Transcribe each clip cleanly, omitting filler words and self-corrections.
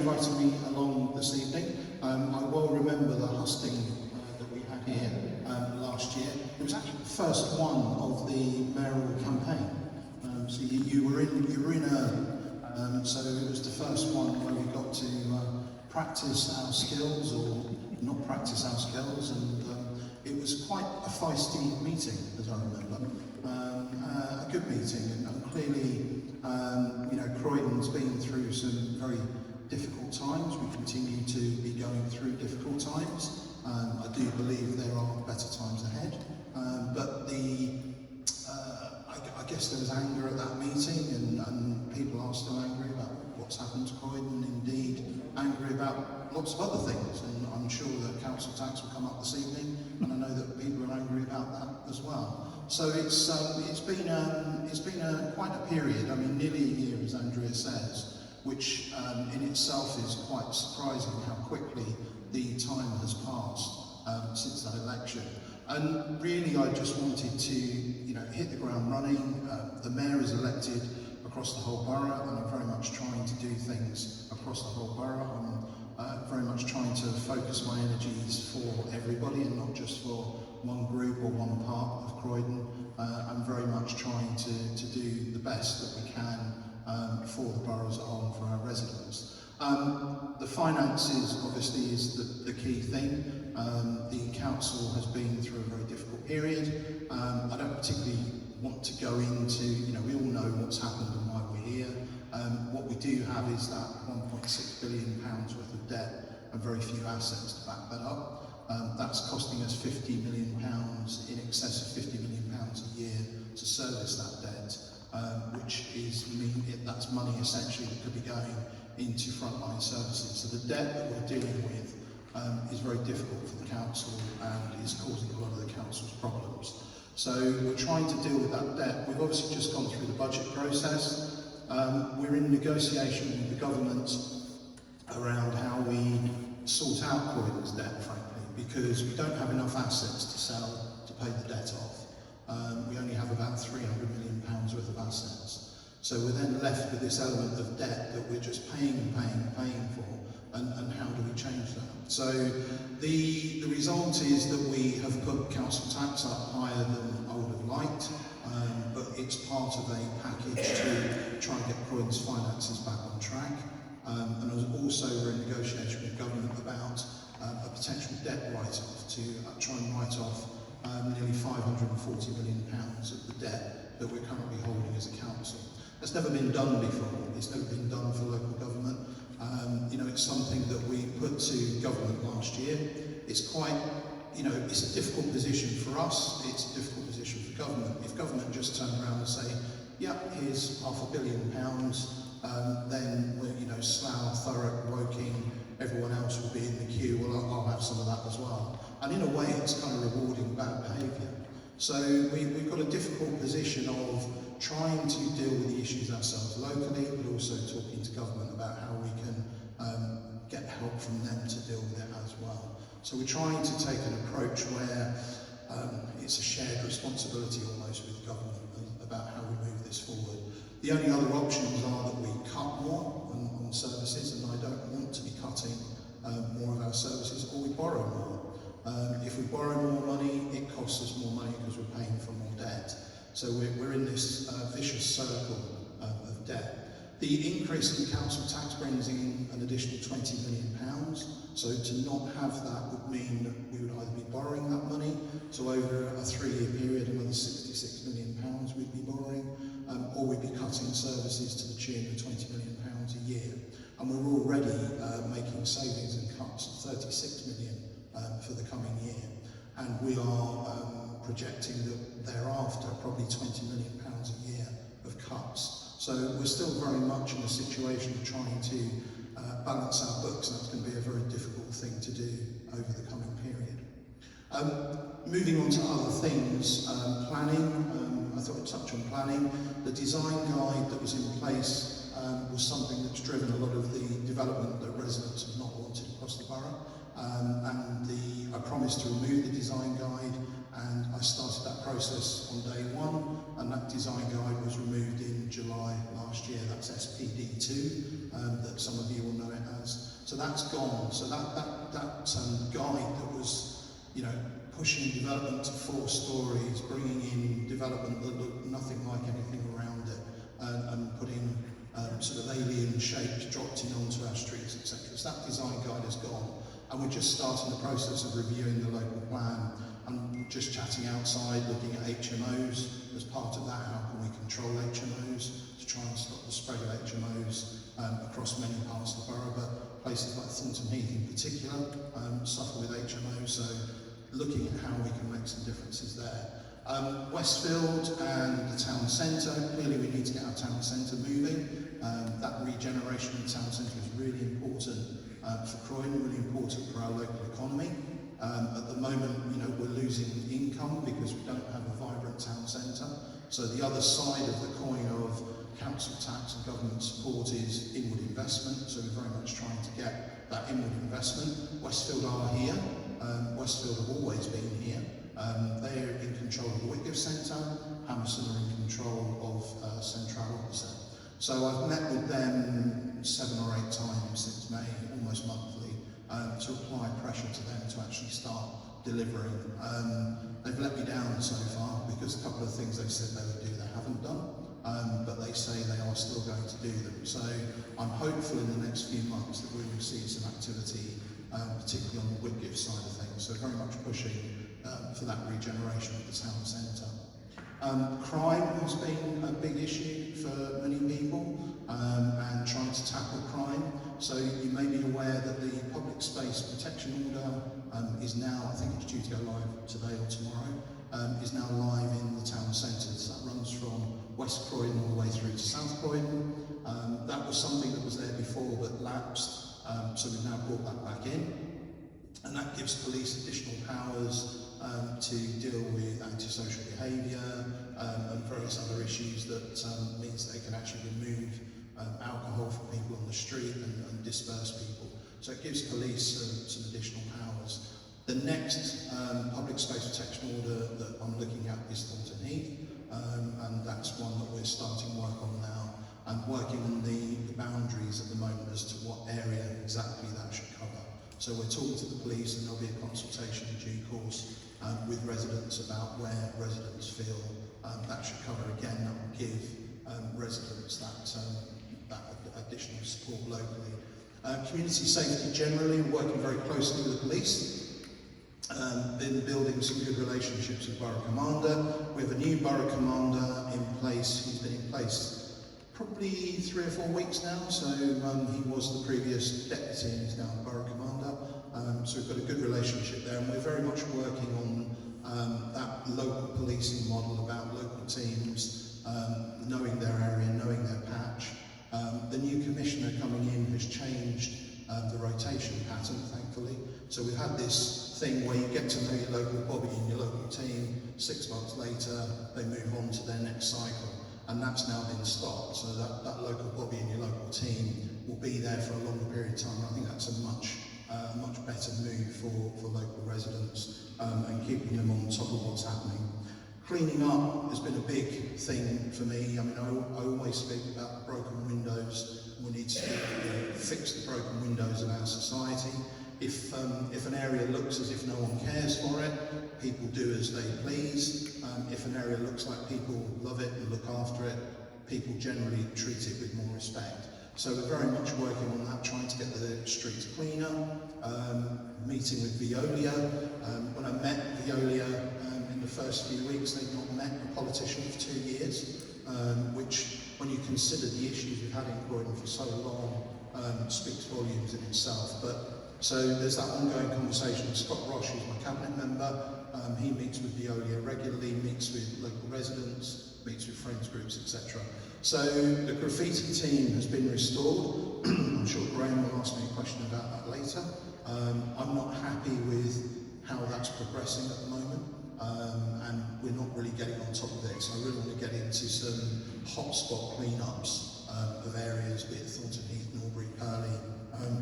inviting me along this evening. I well remember the husting that we had here last year. It was actually the first one of the mayoral campaign. So you were in early. So it was the first one where we got to practice our skills, or not practice our skills, and it was quite a feisty meeting, as I remember. A good meeting, and clearly, Croydon's been through some very difficult times. We continue to be going through difficult times. I do believe there are better times ahead, but I guess there was anger at that meeting, and people are still angry about what's happened to Croydon, indeed angry about lots of other things, and I'm sure that council tax will come up this evening, and I know that people are angry about that as well. So it's been quite a period. I mean, nearly a year, as Andrea says, which in itself is quite surprising how quickly the time has passed since that election. And really, I just wanted to, hit the ground running. The mayor is elected across the whole borough, and I'm very much trying to do things across the whole borough. I'm very much trying to focus my energies for everybody and not just for one group or one part of Croydon. I'm very much trying to do the best that we can for the borough as a whole and for our residents. The finances obviously is the key thing. The council has been through a very difficult period. I don't particularly want to go into, we all know what's happened and why we're here. What we do have is that £1.6 billion worth of debt and very few assets to back that up. That's costing us £50 million, in excess of £50 million a year to service that debt, which that's money essentially that could be going into frontline services. So the debt that we're dealing with is very difficult for the council and is causing a lot of the council's problems. So we're trying to deal with that debt. We've obviously just gone through the budget process. We're in negotiation with the government around how we sort out Croydon's debt, frankly, because we don't have enough assets to sell to pay the debt off. We only have about £300 million worth of assets. So we're then left with this element of debt that we're just paying for, and how do we change that? So the result is that we have put council tax up higher than I would have liked, but it's part of a package to try and get Croydon's finances back on track. And also we're in negotiation with government about a potential debt write-off to try and write off nearly £540 million of the debt that we're currently holding as a council. That's never been done before. It's never been done for local government. It's something that we put to government last year. It's quite, it's a difficult position for us. It's a difficult position for government. If government just turned around and say, yeah, here's £500 million, then we're, Slough, Thurrock, Woking, everyone else will be in the queue. Well, I'll have some of that as well. And in a way, it's kind of rewarding bad behaviour. So we've got a difficult position of trying to deal with the issues ourselves locally, but also talking to government about how we can get help from them to deal with it as well. So we're trying to take an approach where it's a shared responsibility almost with government about how we move this forward. The only other options are that we cut more on services, and I don't want to be cutting more of our services, or we borrow more. If we borrow more money, it costs us more money because we're paying for more debt. So we're in this vicious circle of debt. The increase in council tax brings in an additional £20 million. So to not have that would mean that we would either be borrowing that money, so over a 3-year period, another £66 million we'd be borrowing, or we'd be cutting services to the tune of £20 million a year. And we're already making savings and cuts of £36 million for the coming year. And we are projecting that thereafter probably £20 million a year of cuts. So we're still very much in a situation of trying to balance our books, and that's going to be a very difficult thing to do over the coming period. Moving on to other things, planning, I thought I'd touch on planning. The design guide that was in place was something that's driven a lot of the development that residents have not wanted across the borough. I promised to remove the design guide, and I started that process on day one, and that design guide was removed in July last year. That's SPD2, that some of you will know it as. So that's gone. So that guide that was, pushing development to 4 stories, bringing in development that looked nothing like anything around it, and putting sort of alien shapes dropped in onto our streets, etc. So that design guide is gone, and we're just starting the process of reviewing the local plan and just chatting outside, looking at HMOs. As part of that, how can we control HMOs to try and stop the spread of HMOs across many parts of the borough, but places like Thornton Heath in particular suffer with HMOs, so looking at how we can make some differences there. Westfield and the town centre, clearly we need to get our town centre moving. That regeneration of the town centre is really important for Croydon, really important for our local economy. At the moment, we're losing income because we don't have a vibrant town centre. So the other side of the coin of council tax and government support is inward investment. So we're very much trying to get that inward investment. Westfield are here. Westfield have always been here. They're in control of the Whitgift Centre. Hammerson are in control of Central Officer. So I've met with them 7 or 8 times since May, almost monthly, to apply pressure to them to actually start delivering. They've let me down so far because a couple of things they said they would do they haven't done, but they say they are still going to do them. So I'm hopeful in the next few months that we will see some activity, particularly on the Whitgift side of things. So very much pushing for that regeneration of the town centre. Crime has been a big issue for many people, and trying to tackle crime. So you may be aware that the public space protection order is now, I think it's due to go live today or tomorrow, is now live in the town centres. That runs from West Croydon all the way through to South Croydon. That was something that was there before but lapsed, so we've now brought that back in. And that gives police additional powers to deal with antisocial behaviour and various other issues that means they can actually remove alcohol from people on the street and disperse people. So it gives police some additional powers. The next public space protection order that I'm looking at is Thornton Heath, and that's one that we're starting work on now and working on the boundaries at the moment as to what area exactly that should cover. So we're talking to the police, and there'll be a consultation in due course with residents about where residents feel that should cover. Again, that will give residents that additional support locally. Community safety generally, we're working very closely with the police. Been building some good relationships with Borough Commander. We have a new Borough Commander in place. He's been in place probably 3 or 4 weeks now, so he was the previous deputy and he's now Borough Commander. So we've got a good relationship there, and we're very much working on that local policing model about local teams, knowing their area, knowing their patch. The new commissioner coming in has changed the rotation pattern, thankfully. So we've had this thing where you get to know your local bobby and your local team, 6 months later they move on to their next cycle. And that's now been stopped, so that local bobby and your local team will be there for a longer period of time. I think that's a much better move for local residents and keeping them on top of what's happening. Cleaning up has been a big thing for me. I mean, I always speak about broken windows. We need to fix the broken windows in our society. If an area looks as if no one cares for it, people do as they please. If an area looks like people love it and look after it, people generally treat it with more respect. So we're very much working on that, trying to get the streets cleaner, meeting with Veolia. When I met Veolia in the first few weeks, they'd not met a politician for 2 years, which, when you consider the issues we've had in Croydon for so long, speaks volumes in itself. So there's that ongoing conversation. Scott Roche, who's my cabinet member, he meets with Veolia regularly, meets with local residents, meets with friends groups, etc. So the graffiti team has been restored. I'm sure Graham will ask me a question about that later. I'm not happy with how that's progressing at the moment, and we're not really getting on top of it. So I really want to get into some hotspot cleanups of areas, be it Thornton Heath, Norbury, Purley,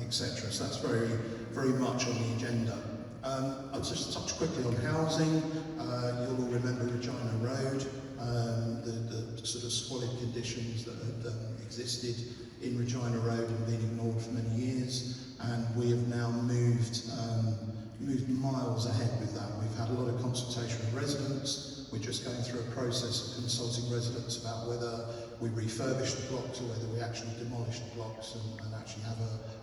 etc. So that's very, very much on the agenda. I'll just touch quickly on housing. You'll all remember Regina Road, the sort of squalid conditions that had existed in Regina Road and been ignored for many years. And we refurbish the blocks or whether we actually demolish the blocks and actually have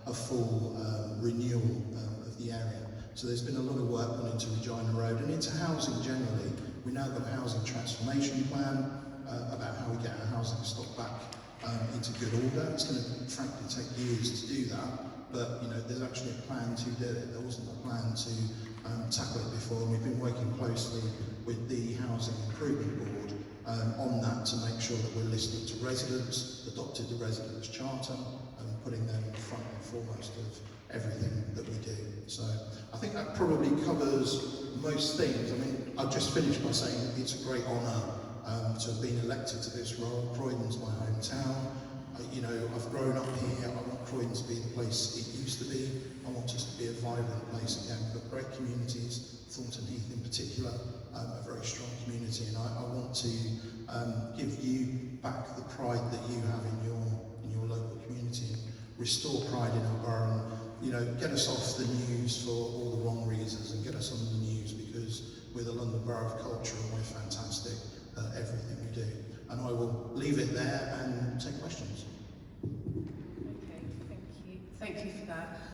a full renewal of the area. So there's been a lot of work gone into Regina Road and into housing generally. We now got a housing transformation plan about how we get our housing stock back into good order. It's going to frankly take years to do that, but you know, there's actually a plan to do it. There wasn't a plan to tackle it before, and we've been working closely with the Housing Improvement Board on that to make sure that we're listening to residents, adopted the Residents' Charter, and putting them front and foremost of everything that we do. So I think that probably covers most things. I mean, I'll just finish by saying it's a great honour to have been elected to this role. Croydon's my hometown. You know, I've grown up here. I want Croydon to be the place it used to be. I want us to be a vibrant place again. We've got great communities, Thornton Heath in particular, a very strong community, and I want to give you back the pride that you have in your local community and restore pride in our borough, and you know, get us off the news for all the wrong reasons and get us on the news because we're the London Borough of Culture and we're fantastic at everything we do. And I will leave it there and take questions. Okay, thank you. Thank you for that.